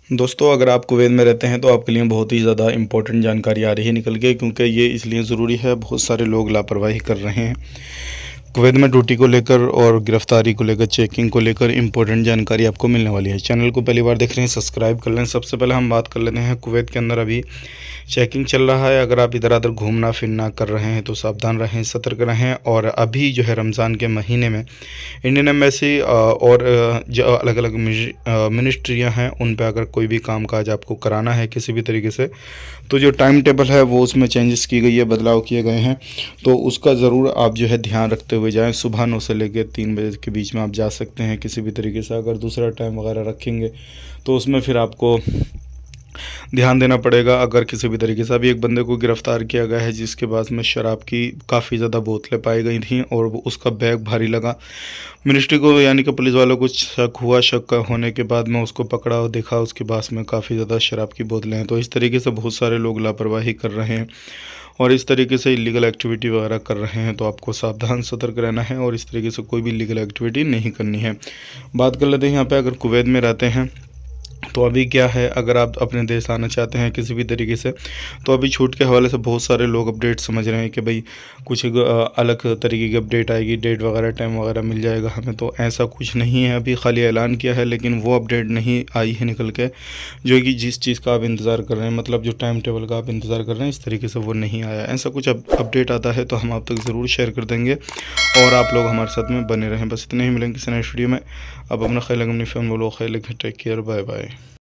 दोस्तों, अगर आप कुवैत में रहते हैं तो आपके लिए बहुत ही ज़्यादा इम्पोर्टेंट जानकारी आ रही है निकल के, क्योंकि ये इसलिए ज़रूरी है, बहुत सारे लोग लापरवाही कर रहे हैं कुवैत में ड्यूटी को लेकर और गिरफ्तारी को लेकर, चेकिंग को लेकर इंपॉर्टेंट जानकारी आपको मिलने वाली है। चैनल को पहली बार देख रहे हैं, सब्सक्राइब कर लें। सबसे पहले हम बात कर लेते हैं, कुवैत के अंदर अभी चेकिंग चल रहा है। अगर आप इधर उधर घूमना फिरना कर रहे हैं तो सावधान रहें, सतर्क रहें। और अभी जो है रमज़ान के महीने में इंडियन एम्बेसी और जो अलग अलग मिनिस्ट्रियाँ हैं, उन पर अगर कोई भी काम काज आपको कराना है किसी भी तरीके से, तो जो टाइम टेबल है वो उसमें चेंजेस की गई है, बदलाव किए गए हैं। तो उसका ज़रूर आप जो है ध्यान रखते हुए जाएं। सुबह 9 से लेकर 3 बजे के बीच में आप जा सकते हैं किसी भी तरीके से। अगर दूसरा टाइम वगैरह रखेंगे तो उसमें फिर आपको ध्यान देना पड़ेगा। अगर किसी भी तरीके से, अभी एक बंदे को गिरफ़्तार किया गया है जिसके पास में शराब की काफ़ी ज़्यादा बोतलें पाई गई थीं और उसका बैग भारी लगा। मिनिस्ट्री को यानी कि पुलिस वालों को शक हुआ, शक होने के बाद में उसको पकड़ा और देखा उसके पास में काफ़ी ज़्यादा शराब की बोतलें हैं। तो इस तरीके से बहुत सारे लोग लापरवाही कर रहे हैं और इस तरीके से इलीगल एक्टिविटी वगैरह कर रहे हैं। तो आपको सावधान सतर्क रहना है और इस तरीके से कोई भी इलीगल एक्टिविटी नहीं करनी है। बात कर लेते हैं यहाँ पे, अगर कुवैत में रहते हैं तो अभी क्या है, अगर आप अपने देश आना चाहते हैं किसी भी तरीके से, तो अभी छूट के हवाले से बहुत सारे लोग अपडेट समझ रहे हैं कि भाई कुछ अलग तरीके की अपडेट आएगी, डेट वगैरह टाइम वगैरह मिल जाएगा हमें। तो ऐसा कुछ नहीं है, अभी खाली ऐलान किया है, लेकिन वो अपडेट नहीं आई है निकल के, जो कि जिस चीज़ का आप इंतज़ार कर रहे हैं, मतलब जो टाइम टेबल का आप इंतज़ार कर रहे हैं, इस तरीके से वो नहीं आया। ऐसा कुछ अपडेट आता है तो हम आप तक ज़रूर शेयर कर देंगे और आप लोग हमारे साथ में बने रहें। बस इतने ही, मिलेंगे किसी नेक्स्ट वीडियो में। अब अपना ख्याल रखें, अपनी फैमिली लो ख्याल रखें। Take care, bye bye.